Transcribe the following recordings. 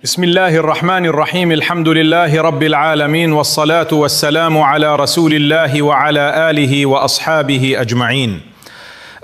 بسم الله الرحمن الرحيم الحمد لله رب العالمين والصلاة والسلام على رسول الله وعلى آله وأصحابه أجمعين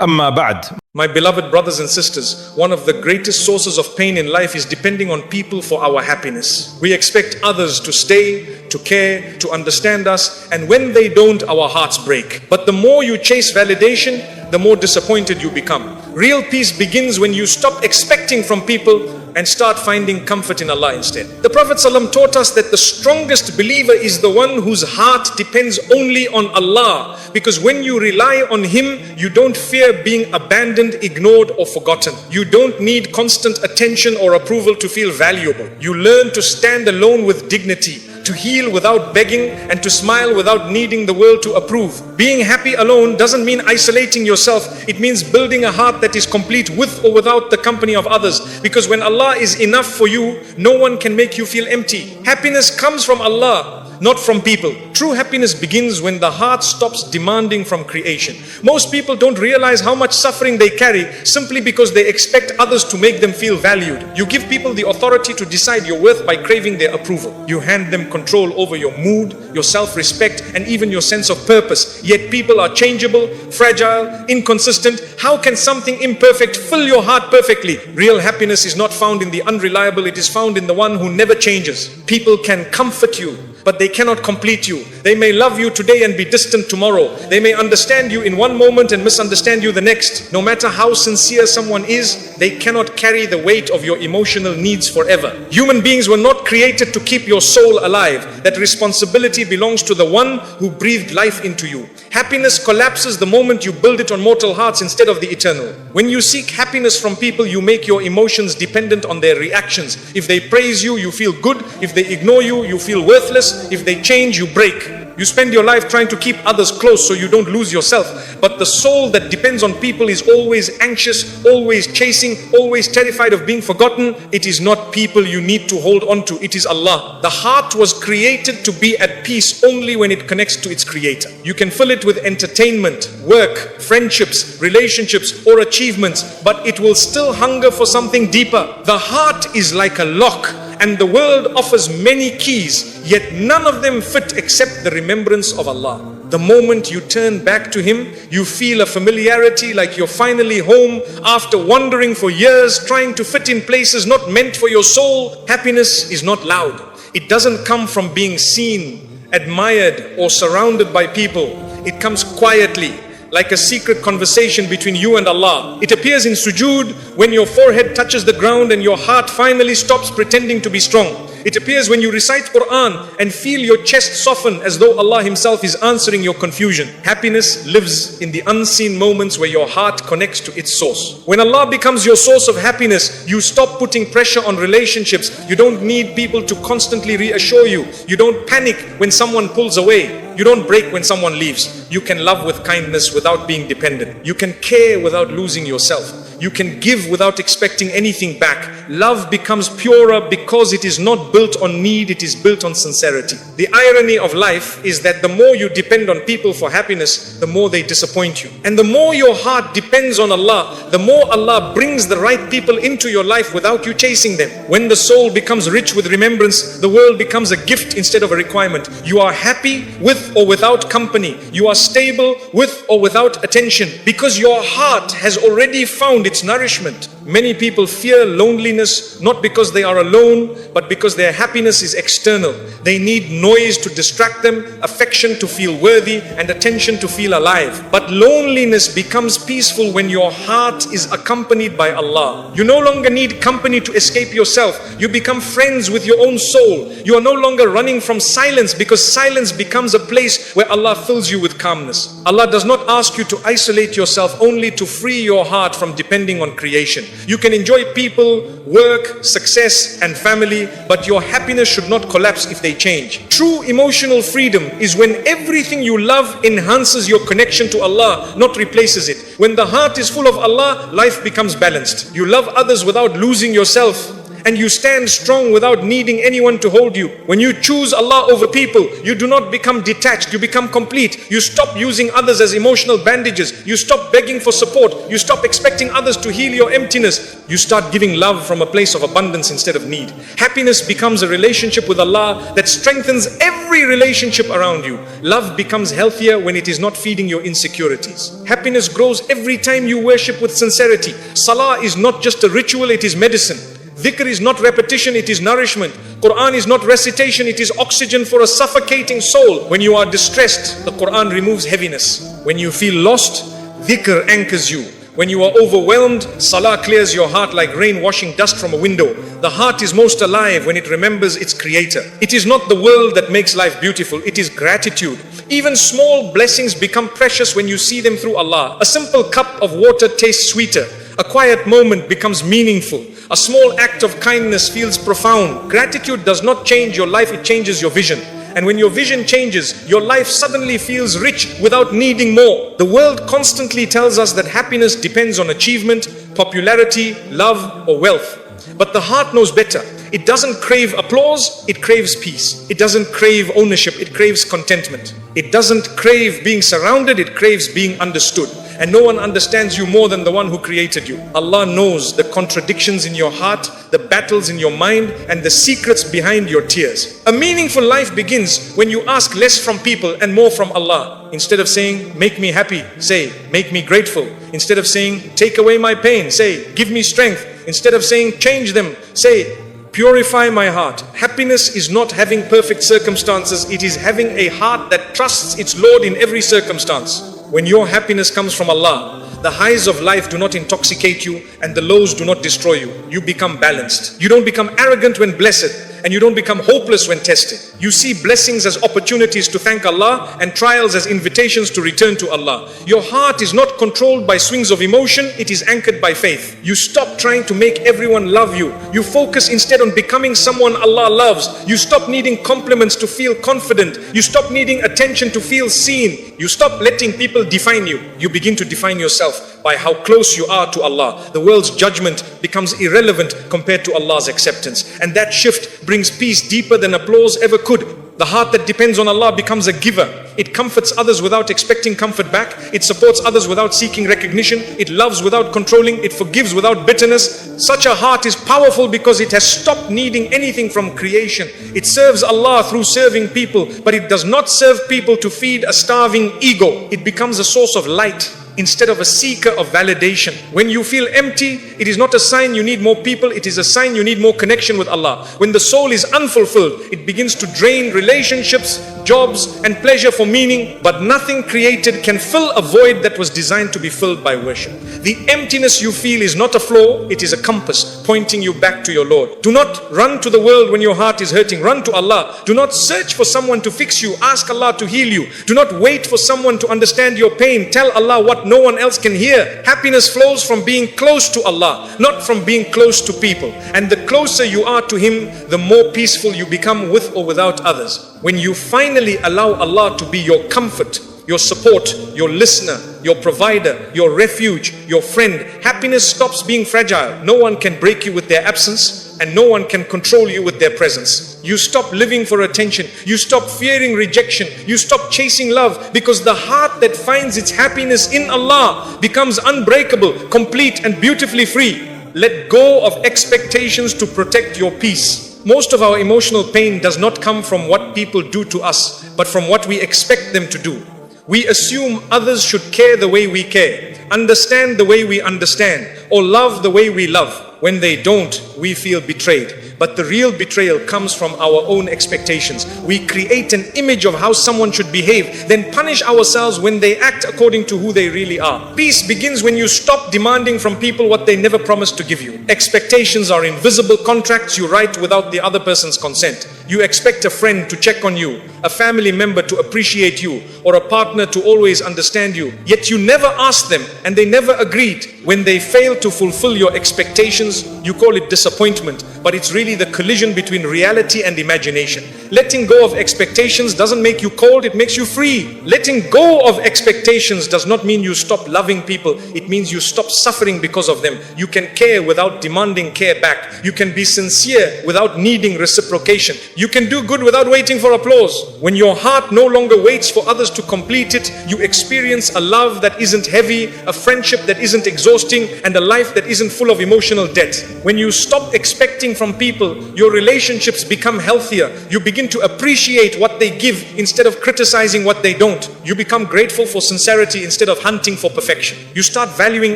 أما بعد. My beloved brothers and sisters, one of the greatest sources of pain in life is depending on people for our happiness. We expect others to stay, to care, to understand us, and when they don't, our hearts break. But the more you chase validation, the more disappointed you become. Real peace begins when you stop expecting from people and start finding comfort in Allah instead. The Prophet ﷺ taught us that the strongest believer is the one whose heart depends only on Allah, because when you rely on Him, you don't fear being abandoned, ignored or forgotten. You don't need constant attention or approval to feel valuable. You learn to stand alone with dignity, to heal without begging, and to smile without needing the world to approve. Being happy alone doesn't mean isolating yourself. It means building a heart that is complete with or without the company of others. Because when Allah is enough for you, no one can make you feel empty. Happiness comes from Allah, not from people. True happiness begins when the heart stops demanding from creation. Most people don't realize how much suffering they carry simply because they expect others to make them feel valued. You give people the authority to decide your worth by craving their approval. You hand them control over your mood, your self-respect, and even your sense of purpose. Yet people are changeable, fragile, inconsistent. How can something imperfect fill your heart perfectly? Real happiness is not found in the unreliable, it is found in the one who never changes. People can comfort you, but they cannot complete you. They may love you today and be distant tomorrow. They may understand you in one moment and misunderstand you the next. No matter how sincere someone is, they cannot carry the weight of your emotional needs forever. Human beings were not created to keep your soul alive. That responsibility belongs to the one who breathed life into you. Happiness collapses the moment you build it on mortal hearts instead of the eternal. When you seek happiness from people, you make your emotions dependent on their reactions. If they praise you, you feel good. If they ignore you, you feel worthless. If they change, you break. You spend your life trying to keep others close so you don't lose yourself. But the soul that depends on people is always anxious, always chasing, always terrified of being forgotten. It is not people you need to hold on to, it is Allah. The heart was created to be at peace only when it connects to its creator. You can fill it with entertainment, work, friendships, relationships or achievements, but it will still hunger for something deeper. The heart is like a lock, and the world offers many keys, yet none of them fit except the remembrance of Allah. The moment you turn back to Him, you feel a familiarity like you're finally home after wandering for years, trying to fit in places not meant for your soul. Happiness is not loud. It doesn't come from being seen, admired, or surrounded by people. It comes quietly, like a secret conversation between you and Allah. It appears in sujood when your forehead touches the ground and your heart finally stops pretending to be strong. It appears when you recite Quran and feel your chest soften as though Allah Himself is answering your confusion. Happiness lives in the unseen moments where your heart connects to its source. When Allah becomes your source of happiness, you stop putting pressure on relationships. You don't need people to constantly reassure you. You don't panic when someone pulls away. You don't break when someone leaves. You can love with kindness without being dependent. You can care without losing yourself. You can give without expecting anything back. Love becomes purer because it is not built on need, it is built on sincerity. The irony of life is that the more you depend on people for happiness, the more they disappoint you. And the more your heart depends on Allah, the more Allah brings the right people into your life without you chasing them. When the soul becomes rich with remembrance, the world becomes a gift instead of a requirement. You are happy with or without company. You are stable with or without attention, because your heart has already found its nourishment. Many people fear loneliness not because they are alone, but because their happiness is external. They need noise to distract them, affection to feel worthy, and attention to feel alive. But loneliness becomes peaceful when your heart is accompanied by Allah. You no longer need company to escape yourself. You become friends with your own soul. You are no longer running from silence, because silence becomes a place where Allah fills you with calmness. Allah does not ask you to isolate yourself only to free your heart from depending on creation. You can enjoy people, work, success and family, but your happiness should not collapse if they change. True emotional freedom is when everything you love enhances your connection to Allah, not replaces it. When the heart is full of Allah, life becomes balanced. You love others without losing yourself, and you stand strong without needing anyone to hold you. When you choose Allah over people, you do not become detached, you become complete. You stop using others as emotional bandages. You stop begging for support. You stop expecting others to heal your emptiness. You start giving love from a place of abundance instead of need. Happiness becomes a relationship with Allah that strengthens every relationship around you. Love becomes healthier when it is not feeding your insecurities. Happiness grows every time you worship with sincerity. Salah is not just a ritual, it is medicine. Dhikr is not repetition, it is nourishment. Quran is not recitation, it is oxygen for a suffocating soul. When you are distressed, the Quran removes heaviness. When you feel lost, dhikr anchors you. When you are overwhelmed, salah clears your heart like rain washing dust from a window. The heart is most alive when it remembers its creator. It is not the world that makes life beautiful, it is gratitude. Even small blessings become precious when you see them through Allah. A simple cup of water tastes sweeter. A quiet moment becomes meaningful. A small act of kindness feels profound. Gratitude does not change your life, it changes your vision. And when your vision changes, your life suddenly feels rich without needing more. The world constantly tells us that happiness depends on achievement, popularity, love, or wealth. But the heart knows better. It doesn't crave applause, it craves peace. It doesn't crave ownership, it craves contentment. It doesn't crave being surrounded, it craves being understood. And no one understands you more than the one who created you. Allah knows the contradictions in your heart, the battles in your mind, and the secrets behind your tears. A meaningful life begins when you ask less from people and more from Allah. Instead of saying, make me happy, say, make me grateful. Instead of saying, take away my pain, say, give me strength. Instead of saying, change them, say, purify my heart. Happiness is not having perfect circumstances, it is having a heart that trusts its Lord in every circumstance. When your happiness comes from Allah, the highs of life do not intoxicate you and the lows do not destroy you. You become balanced. You don't become arrogant when blessed, and you don't become hopeless when tested. You see blessings as opportunities to thank Allah and trials as invitations to return to Allah. Your heart is not controlled by swings of emotion, it is anchored by faith. You stop trying to make everyone love you. You focus instead on becoming someone Allah loves. You stop needing compliments to feel confident. You stop needing attention to feel seen. You stop letting people define you. You begin to define yourself by how close you are to Allah. The world's judgment becomes irrelevant compared to Allah's acceptance. And that shift brings peace deeper than applause ever could. The heart that depends on Allah becomes a giver. It comforts others without expecting comfort back. It supports others without seeking recognition. It loves without controlling. It forgives without bitterness. Such a heart is powerful because it has stopped needing anything from creation. It serves Allah through serving people, but it does not serve people to feed a starving ego. It becomes a source of light instead of a seeker of validation. When you feel empty, it is not a sign you need more people, it is a sign you need more connection with Allah. When the soul is unfulfilled, it begins to drain relationships, jobs, and pleasure for meaning, but nothing created can fill a void that was designed to be filled by worship. The emptiness you feel is not a flaw, it is a compass pointing you back to your Lord. Do not run to the world when your heart is hurting, run to Allah. Do not search for someone to fix you, ask Allah to heal you. Do not wait for someone to understand your pain, tell Allah what no one else can hear. Happiness flows from being close to Allah, not from being close to people. And the closer you are to Him, the more peaceful you become with or without others. When you finally allow Allah to be your comfort, your support, your listener, your provider, your refuge, your friend, happiness stops being fragile. No one can break you with their absence, and no one can control you with their presence. You stop living for attention. You stop fearing rejection. You stop chasing love, because the heart that finds its happiness in Allah becomes unbreakable, complete, and beautifully free. Let go of expectations to protect your peace. Most of our emotional pain does not come from what people do to us, but from what we expect them to do. We assume others should care the way we care, understand the way we understand, or love the way we love. When they don't, we feel betrayed. But the real betrayal comes from our own expectations. We create an image of how someone should behave, then punish ourselves when they act according to who they really are. Peace begins when you stop demanding from people what they never promised to give you. Expectations are invisible contracts you write without the other person's consent. You expect a friend to check on you, a family member to appreciate you, or a partner to always understand you. Yet you never asked them and they never agreed. When they fail to fulfill your expectations, you call it disappointment, but it's really the collision between reality and imagination. Letting go of expectations doesn't make you cold, it makes you free. Letting go of expectations does not mean you stop loving people, it means you stop suffering because of them. You can care without demanding care back. You can be sincere without needing reciprocation. You can do good without waiting for applause. When your heart no longer waits for others to complete it, you experience a love that isn't heavy, a friendship that isn't exhausting, and a life that isn't full of emotional debt. When you stop expecting from people, your relationships become healthier. You begin to appreciate what they give instead of criticizing what they don't. You become grateful for sincerity instead of hunting for perfection. You start valuing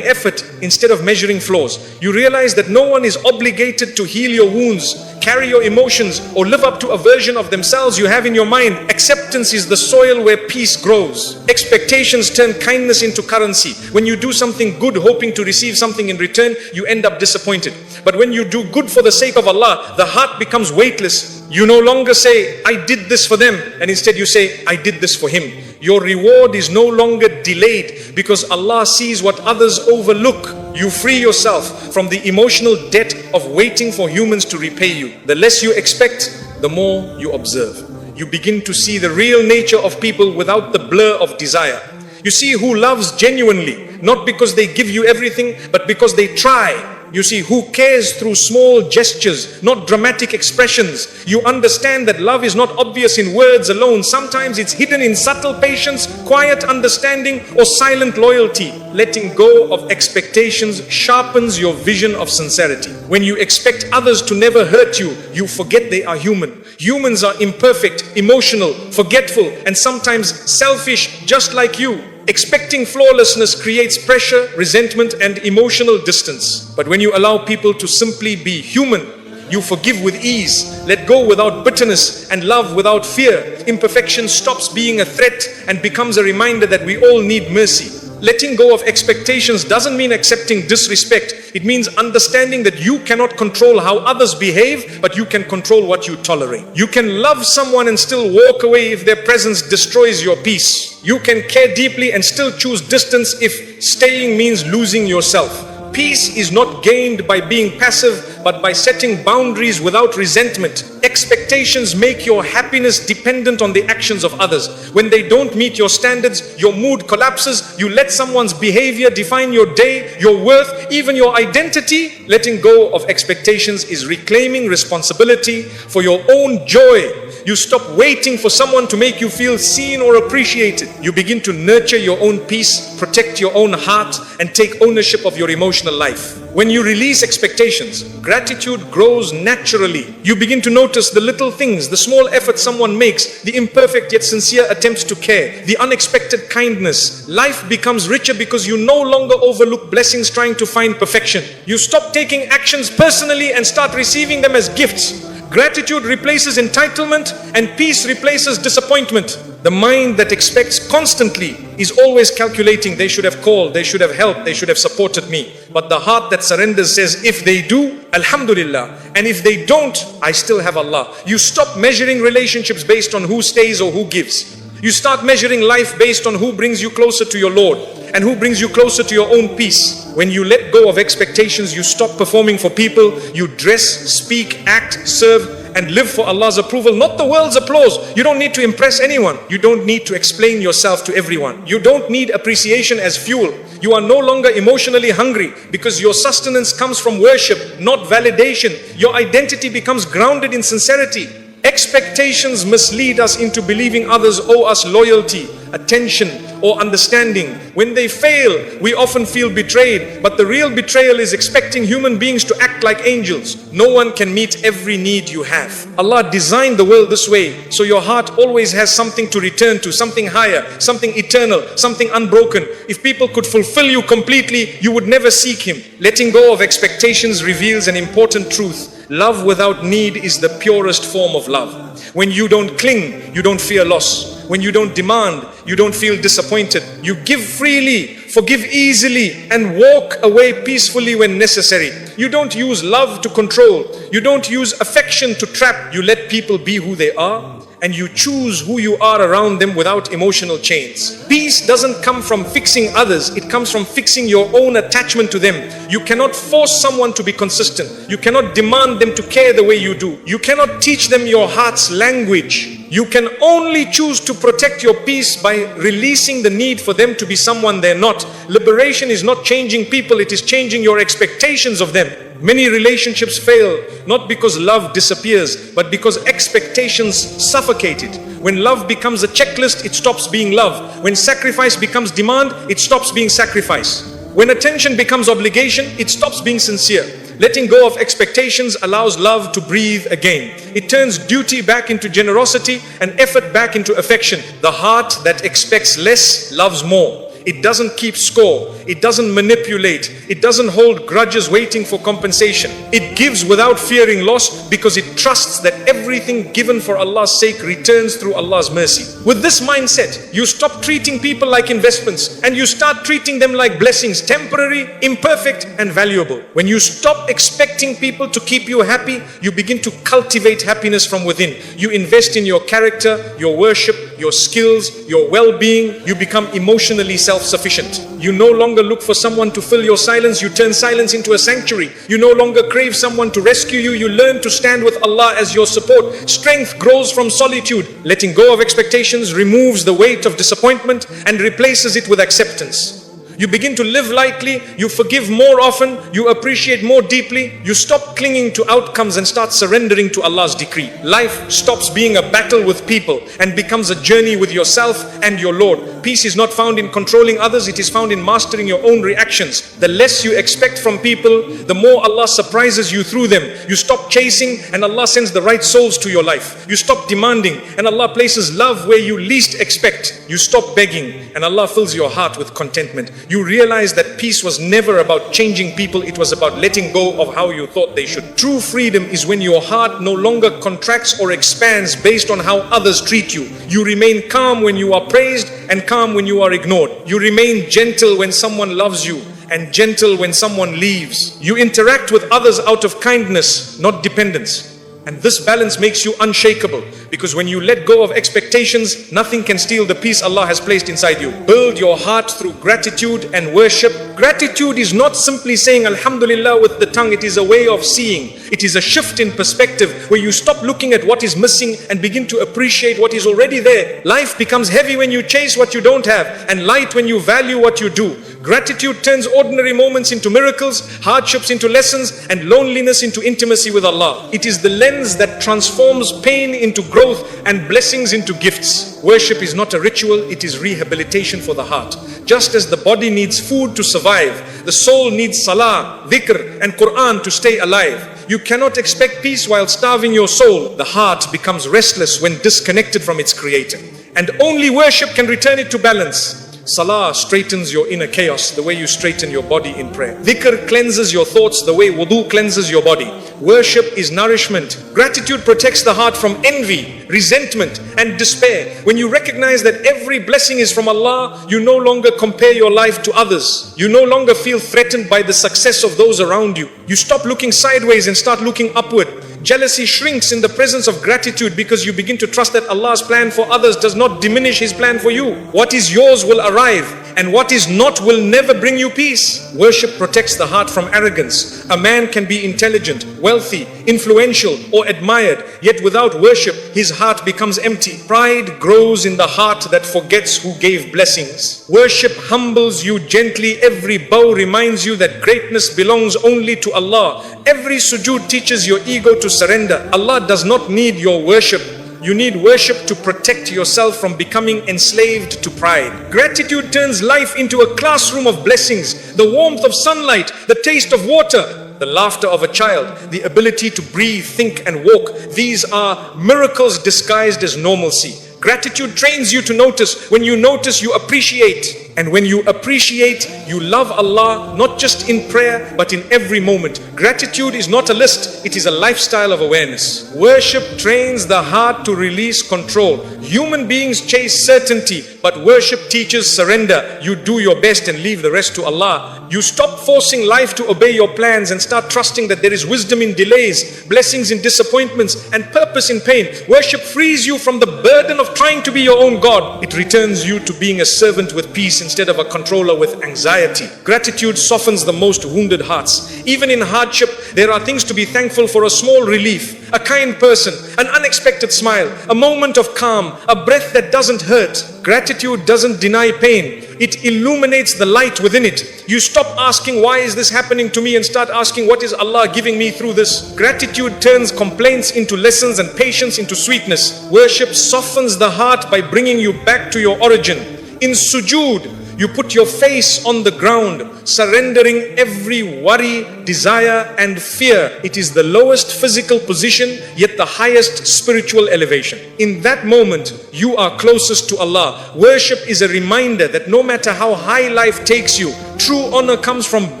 effort instead of measuring flaws. You realize that no one is obligated to heal your wounds, carry your emotions, or live up to a version of themselves you have in your mind. Acceptance is the soil where peace grows. Expectations turn kindness into currency. When you do something good hoping to receive something in return, you end up disappointed. But when you do good for the sake of Allah, the heart becomes weightless. You no longer say, I did this for them, and instead you say, I did this for him. Your reward is no longer delayed because Allah sees what others overlook. You free yourself from the emotional debt of waiting for humans to repay you. The less you expect, the more you observe. You begin to see the real nature of people without the blur of desire. You see who loves genuinely, not because they give you everything, but because they try. You see who cares through small gestures, not dramatic expressions. You understand that love is not obvious in words alone. Sometimes it's hidden in subtle patience, quiet understanding, or silent loyalty. Letting go of expectations sharpens your vision of sincerity. When you expect others to never hurt you, you forget they are human. Humans are imperfect, emotional, forgetful, and sometimes selfish, just like you. Expecting flawlessness creates pressure, resentment, and emotional distance. But when you allow people to simply be human, you forgive with ease, let go without bitterness, and love without fear. Imperfection stops being a threat and becomes a reminder that we all need mercy. Letting go of expectations doesn't mean accepting disrespect. It means understanding that you cannot control how others behave, but you can control what you tolerate. You can love someone and still walk away if their presence destroys your peace. You can care deeply and still choose distance if staying means losing yourself. Peace is not gained by being passive, but by setting boundaries without resentment. Expectations make your happiness dependent on the actions of others. When they don't meet your standards, your mood collapses. You let someone's behavior define your day, your worth, even your identity. Letting go of expectations is reclaiming responsibility for your own joy. You stop waiting for someone to make you feel seen or appreciated. You begin to nurture your own peace, protect your own heart, and take ownership of your emotional life. When you release expectations, gratitude grows naturally. You begin to notice the little things, the small effort someone makes, the imperfect yet sincere attempts to care, the unexpected kindness. Life becomes richer because you no longer overlook blessings trying to find perfection. You stop taking actions personally and start receiving them as gifts. Gratitude replaces entitlement and peace replaces disappointment. The mind that expects constantly is always calculating, they should have called, they should have helped, they should have supported me. But the heart that surrenders says, if they do, Alhamdulillah. And if they don't, I still have Allah. You stop measuring relationships based on who stays or who gives. You start measuring life based on who brings you closer to your Lord and who brings you closer to your own peace. When you let go of expectations, you stop performing for people. You dress, speak, act, serve, and live for Allah's approval, not the world's applause. You don't need to impress anyone. You don't need to explain yourself to everyone. You don't need appreciation as fuel. You are no longer emotionally hungry because your sustenance comes from worship, not validation. Your identity becomes grounded in sincerity. Expectations mislead us into believing others owe us loyalty, attention, or understanding. When they fail, we often feel betrayed, but the real betrayal is expecting human beings to act like angels. No one can meet every need you have. Allah designed the world this way, so your heart always has something to return to, something higher, something eternal, something unbroken. If people could fulfill you completely, you would never seek Him. Letting go of expectations reveals an important truth. Love without need is the purest form of love. When you don't cling, you don't fear loss. When you don't demand, you don't feel disappointed. You give freely, forgive easily, and walk away peacefully when necessary. You don't use love to control. You don't use affection to trap. You let people be who they are, and you choose who you are around them without emotional chains. Peace doesn't come from fixing others, it comes from fixing your own attachment to them. You cannot force someone to be consistent. You cannot demand them to care the way you do. You cannot teach them your heart's language. You can only choose to protect your peace by releasing the need for them to be someone they're not. Liberation is not changing people, it is changing your expectations of them. Many relationships fail not because love disappears, but because expectations suffocate it. When love becomes a checklist, it stops being love. When sacrifice becomes demand, it stops being sacrifice. When attention becomes obligation, it stops being sincere. Letting go of expectations allows love to breathe again. It turns duty back into generosity and effort back into affection. The heart that expects less loves more. It doesn't keep score. It doesn't manipulate. It doesn't hold grudges waiting for compensation. It gives without fearing loss because it trusts that everything given for Allah's sake returns through Allah's mercy. With this mindset, you stop treating people like investments and you start treating them like blessings, temporary, imperfect, and valuable. When you stop expecting people to keep you happy, you begin to cultivate happiness from within. You invest in your character, your worship, your skills, your well-being. You become emotionally self-sufficient. You no longer look for someone to fill your silence. You turn silence into a sanctuary. You no longer crave someone to rescue you. You learn to stand with Allah as your support. Strength grows from solitude. Letting go of expectations removes the weight of disappointment and replaces it with acceptance. You begin to live lightly, you forgive more often, you appreciate more deeply, you stop clinging to outcomes and start surrendering to Allah's decree. Life stops being a battle with people and becomes a journey with yourself and your Lord. Peace is not found in controlling others, it is found in mastering your own reactions. The less you expect from people, the more Allah surprises you through them. You stop chasing and Allah sends the right souls to your life. You stop demanding and Allah places love where you least expect. You stop begging and Allah fills your heart with contentment. You realize that peace was never about changing people, it was about letting go of how you thought they should. True freedom is when your heart no longer contracts or expands based on how others treat you. You remain calm when you are praised and calm when you are ignored. You remain gentle when someone loves you and gentle when someone leaves. You interact with others out of kindness, not dependence. And this balance makes you unshakable, because when you let go of expectations, nothing can steal the peace Allah has placed inside you. Build your heart through gratitude and worship. Gratitude is not simply saying Alhamdulillah with the tongue, it is a way of seeing. It is a shift in perspective where you stop looking at what is missing and begin to appreciate what is already there. Life becomes heavy when you chase what you don't have and light when you value what you do. Gratitude turns ordinary moments into miracles, hardships into lessons, and loneliness into intimacy with Allah. It is the lens that transforms pain into growth and blessings into gifts. Worship is not a ritual, it is rehabilitation for the heart. Just as the body needs food to survive, the soul needs salah, dhikr, and Quran to stay alive. You cannot expect peace while starving your soul. The heart becomes restless when disconnected from its creator. And only worship can return it to balance. Salah straightens your inner chaos the way you straighten your body in prayer. Dhikr cleanses your thoughts the way wudu cleanses your body. Worship is nourishment. Gratitude protects the heart from envy, resentment, and despair. When you recognize that every blessing is from Allah, you no longer compare your life to others. You no longer feel threatened by the success of those around you. You stop looking sideways and start looking upward. Jealousy shrinks in the presence of gratitude because you begin to trust that Allah's plan for others does not diminish His plan for you. What is yours will arrive, and what is not will never bring you peace. Worship protects the heart from arrogance. A man can be intelligent, wealthy, influential, or admired, yet without worship, his heart becomes empty. Pride grows in the heart that forgets who gave blessings. Worship humbles you gently. Every bow reminds you that greatness belongs only to Allah. Every sujood teaches your ego to surrender. Allah does not need your worship. You need worship to protect yourself from becoming enslaved to pride. Gratitude turns life into a classroom of blessings. The warmth of sunlight, the taste of water, the laughter of a child, the ability to breathe, think and walk. These are miracles disguised as normalcy. Gratitude trains you to notice. When you notice, you appreciate. And when you appreciate, you love Allah, not just in prayer, but in every moment. Gratitude is not a list, it is a lifestyle of awareness. Worship trains the heart to release control. Human beings chase certainty, but worship teaches surrender. You do your best and leave the rest to Allah. You stop forcing life to obey your plans and start trusting that there is wisdom in delays, blessings in disappointments, and purpose in pain. Worship frees you from the burden of trying to be your own God. It returns you to being a servant with peace instead of a controller with anxiety. Gratitude softens the most wounded hearts. Even in hardship, there are things to be thankful for: a small relief, a kind person, an unexpected smile, a moment of calm, a breath that doesn't hurt. Gratitude doesn't deny pain. It illuminates the light within it. You stop asking, why is this happening to me, and start asking, what is Allah giving me through this? Gratitude turns complaints into lessons and patience into sweetness. Worship softens the heart by bringing you back to your origin. In sujood, you put your face on the ground, surrendering every worry, desire and fear. It is the lowest physical position, yet the highest spiritual elevation. In that moment, you are closest to Allah. Worship is a reminder that no matter how high life takes you, true honor comes from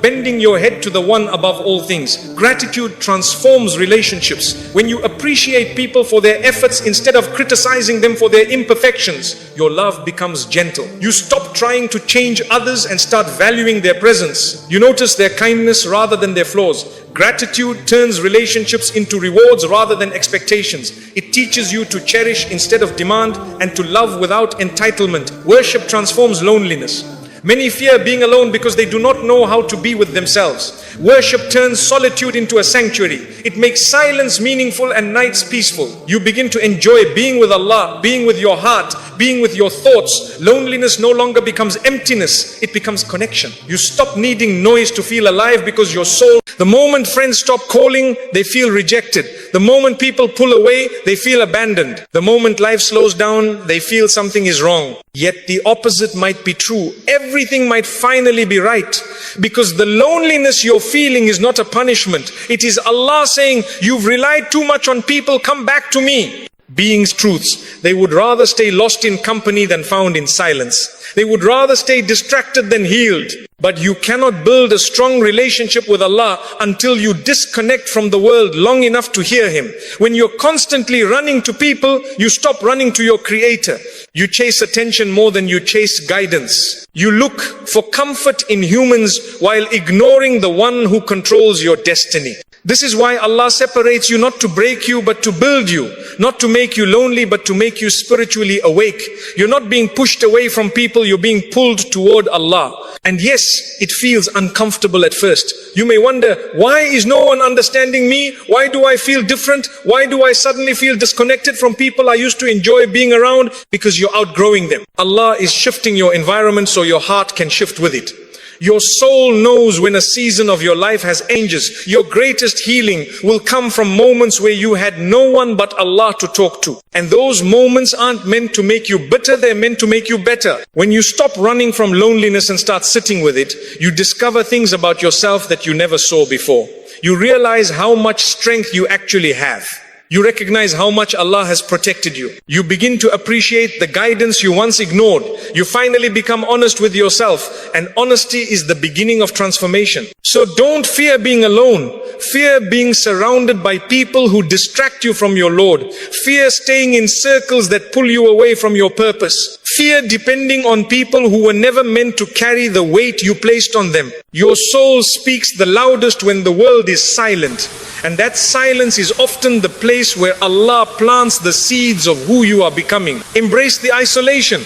bending your head to the one above all things. Gratitude transforms relationships. When you appreciate people for their efforts instead of criticizing them for their imperfections, your love becomes gentle. You stop trying to change others and start valuing their presence. You notice their kindness rather than their flaws. Gratitude turns relationships into rewards rather than expectations. It teaches you to cherish instead of demand and to love without entitlement. Worship transforms loneliness. Many fear being alone because they do not know how to be with themselves. Worship turns solitude into a sanctuary. It makes silence meaningful and nights peaceful. You begin to enjoy being with Allah, being with your heart, being with your thoughts. Loneliness no longer becomes emptiness, it becomes connection. You stop needing noise to feel alive because your soul, the moment friends stop calling, they feel rejected. The moment people pull away, they feel abandoned. The moment life slows down, they feel something is wrong. Yet the opposite might be true. Everything might finally be right, because the loneliness you're feeling is not a punishment. It is Allah saying, you've relied too much on people, come back to me. Beings' truths. They would rather stay lost in company than found in silence. They would rather stay distracted than healed. But you cannot build a strong relationship with Allah until you disconnect from the world long enough to hear Him. When you're constantly running to people, you stop running to your Creator. You chase attention more than you chase guidance. You look for comfort in humans while ignoring the one who controls your destiny. This is why Allah separates you, not to break you, but to build you. Not to make you lonely, but to make you spiritually awake. You're not being pushed away from people, you're being pulled toward Allah. And yes, it feels uncomfortable at first. You may wonder, why is no one understanding me? Why do I feel different? Why do I suddenly feel disconnected from people I used to enjoy being around? Because you're outgrowing them. Allah is shifting your environment so your heart can shift with it. Your soul knows when a season of your life has changes. Your greatest healing will come from moments where you had no one but Allah to talk to. And those moments aren't meant to make you bitter, they're meant to make you better. When you stop running from loneliness and start sitting with it, you discover things about yourself that you never saw before. You realize how much strength you actually have. You recognize how much Allah has protected you. You begin to appreciate the guidance you once ignored. You finally become honest with yourself, and honesty is the beginning of transformation. So don't fear being alone. Fear being surrounded by people who distract you from your Lord. Fear staying in circles that pull you away from your purpose. Fear depending on people who were never meant to carry the weight you placed on them. Your soul speaks the loudest when the world is silent. And that silence is often the place where Allah plants the seeds of who you are becoming. Embrace the isolation.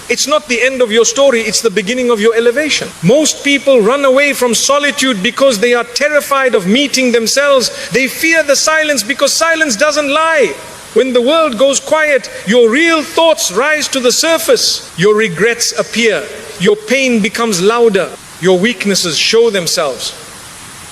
It's not the end of your story, it's the beginning of your elevation. Most people run away from solitude because they are terrified of meeting themselves. They fear the silence because silence doesn't lie. When the world goes quiet, your real thoughts rise to the surface. Your regrets appear. Your pain becomes louder. Your weaknesses show themselves.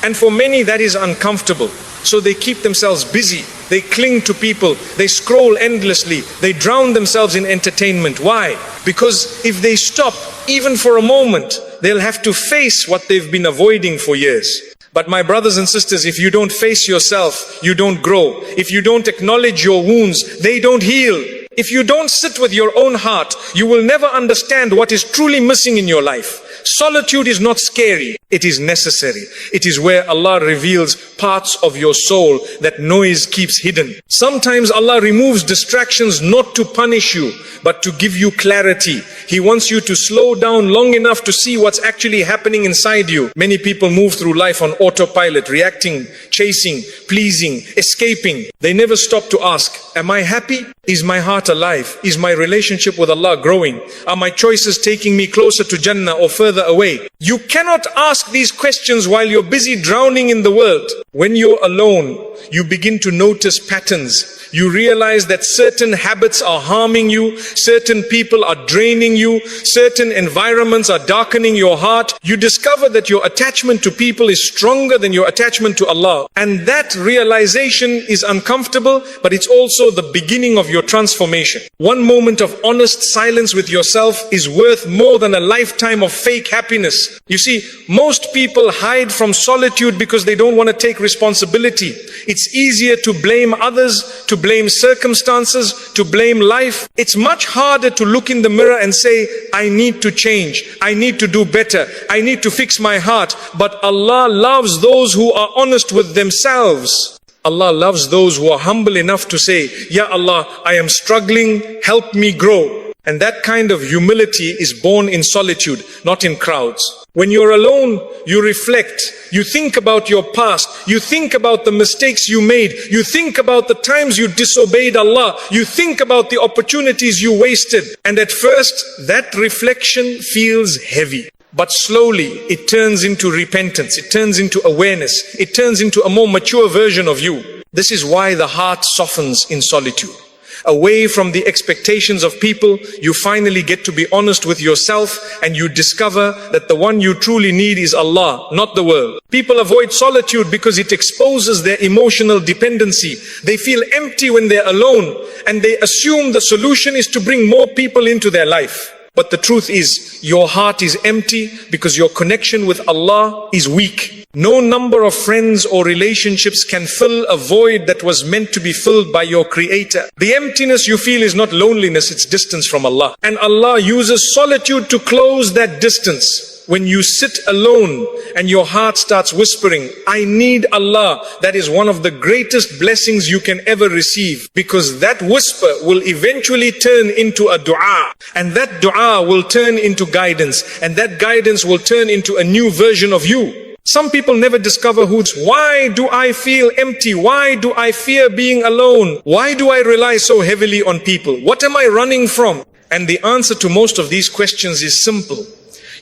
And for many that is uncomfortable. So they keep themselves busy. They cling to people. They scroll endlessly. They drown themselves in entertainment. Why? Because if they stop, even for a moment, they'll have to face what they've been avoiding for years. But my brothers and sisters, if you don't face yourself, you don't grow. If you don't acknowledge your wounds, they don't heal. If you don't sit with your own heart, you will never understand what is truly missing in your life. Solitude is not scary, it is necessary. It is where Allah reveals parts of your soul that noise keeps hidden. Sometimes Allah removes distractions not to punish you, but to give you clarity. He wants you to slow down long enough to see what's actually happening inside you. Many people move through life on autopilot, reacting, chasing, pleasing, escaping. They never stop to ask, am I happy? Is my heart alive? Is my relationship with Allah growing? Are my choices taking me closer to Jannah or further away? You cannot ask these questions while you're busy drowning in the world. When you're alone, you begin to notice patterns. You realize that certain habits are harming you, certain people are draining you, certain environments are darkening your heart. You discover that your attachment to people is stronger than your attachment to Allah. And that realization is uncomfortable, but it's also the beginning of your transformation. One moment of honest silence with yourself is worth more than a lifetime of fake happiness. You see, most people hide from solitude because they don't want to take responsibility. It's easier to blame others, to blame circumstances, to blame life. It's much harder to look in the mirror and say, I need to change, I need to do better, I need to fix my heart. But Allah loves those who are honest with themselves. Allah loves those who are humble enough to say, Ya Allah, I am struggling, help me grow. And that kind of humility is born in solitude, not in crowds. When you're alone, you reflect, you think about your past, you think about the mistakes you made, you think about the times you disobeyed Allah, you think about the opportunities you wasted. And at first, that reflection feels heavy. But slowly, it turns into repentance, it turns into awareness, it turns into a more mature version of you. This is why the heart softens in solitude. Away from the expectations of people, you finally get to be honest with yourself, and you discover that the one you truly need is Allah, not the world. People avoid solitude because it exposes their emotional dependency. They feel empty when they're alone, and they assume the solution is to bring more people into their life. But the truth is, your heart is empty because your connection with Allah is weak. No number of friends or relationships can fill a void that was meant to be filled by your Creator. The emptiness you feel is not loneliness, it's distance from Allah. And Allah uses solitude to close that distance. When you sit alone and your heart starts whispering, I need Allah, that is one of the greatest blessings you can ever receive, because that whisper will eventually turn into a dua, and that dua will turn into guidance, and that guidance will turn into a new version of you. Some people never discover why do I feel empty? Why do I fear being alone? Why do I rely so heavily on people? What am I running from? And the answer to most of these questions is simple.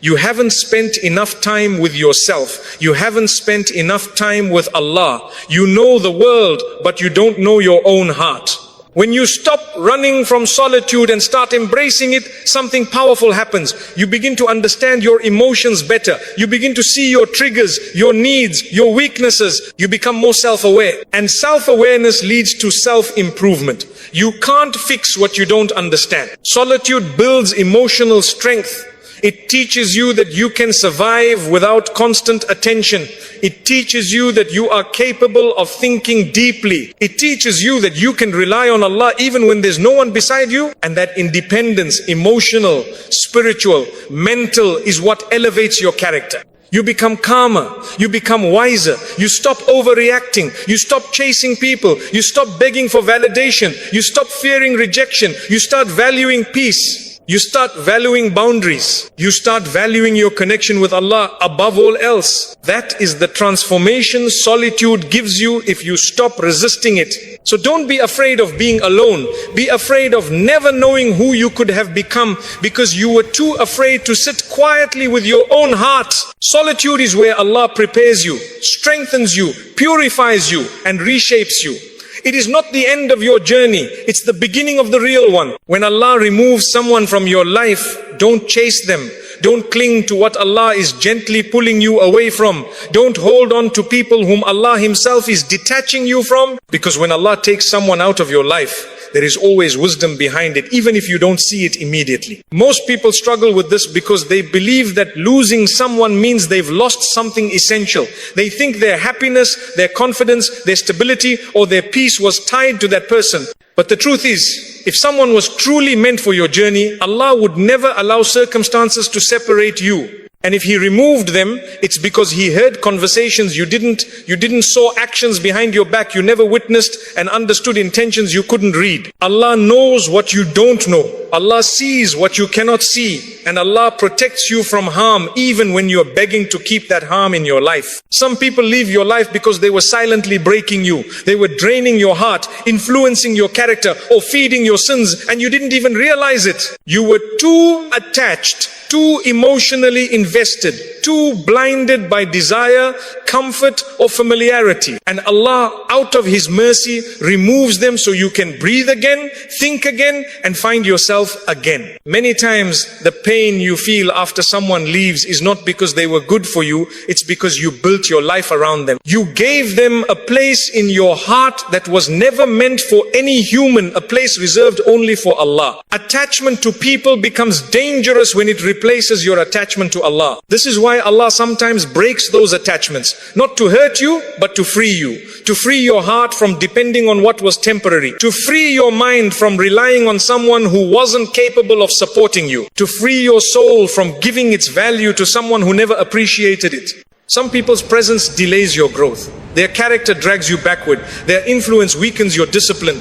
You haven't spent enough time with yourself. You haven't spent enough time with Allah. You know the world, but you don't know your own heart. When you stop running from solitude and start embracing it, something powerful happens. You begin to understand your emotions better. You begin to see your triggers, your needs, your weaknesses. You become more self-aware. And self-awareness leads to self-improvement. You can't fix what you don't understand. Solitude builds emotional strength. It teaches you that you can survive without constant attention. It teaches you that you are capable of thinking deeply. It teaches you that you can rely on Allah even when there's no one beside you. And that independence, emotional, spiritual, mental, is what elevates your character. You become calmer, you become wiser, you stop overreacting, you stop chasing people, you stop begging for validation, you stop fearing rejection, you start valuing peace. You start valuing boundaries. You start valuing your connection with Allah above all else. That is the transformation solitude gives you if you stop resisting it. So don't be afraid of being alone. Be afraid of never knowing who you could have become because you were too afraid to sit quietly with your own heart. Solitude is where Allah prepares you, strengthens you, purifies you, and reshapes you. It is not the end of your journey, it's the beginning of the real one. When Allah removes someone from your life, don't chase them. Don't cling to what Allah is gently pulling you away from. Don't hold on to people whom Allah Himself is detaching you from. Because when Allah takes someone out of your life, there is always wisdom behind it, even if you don't see it immediately. Most people struggle with this because they believe that losing someone means they've lost something essential. They think their happiness, their confidence, their stability, or their peace was tied to that person. But the truth is, if someone was truly meant for your journey, Allah would never allow circumstances to separate you. And if He removed them, it's because He heard conversations you didn't saw actions behind your back, you never witnessed and understood intentions you couldn't read. Allah knows what you don't know. Allah sees what you cannot see. And Allah protects you from harm even when you are begging to keep that harm in your life. Some people leave your life because they were silently breaking you. They were draining your heart, influencing your character, or feeding your sins, and you didn't even realize it. You were too attached, too emotionally invested, too blinded by desire, comfort, or familiarity. And Allah, out of His mercy, removes them so you can breathe again, think again, and find yourself again. Many times the pain you feel after someone leaves is not because they were good for you, it's because you built your life around them. You gave them a place in your heart that was never meant for any human, a place reserved only for Allah. Attachment to people becomes dangerous when it replaces your attachment to Allah. This is why Allah sometimes breaks those attachments, not to hurt you, but to free you. To free your heart from depending on what was temporary. To free your mind from relying on someone who wasn't capable of supporting you. To free your soul from giving its value to someone who never appreciated it. Some people's presence delays your growth. Their character drags you backward. Their influence weakens your discipline.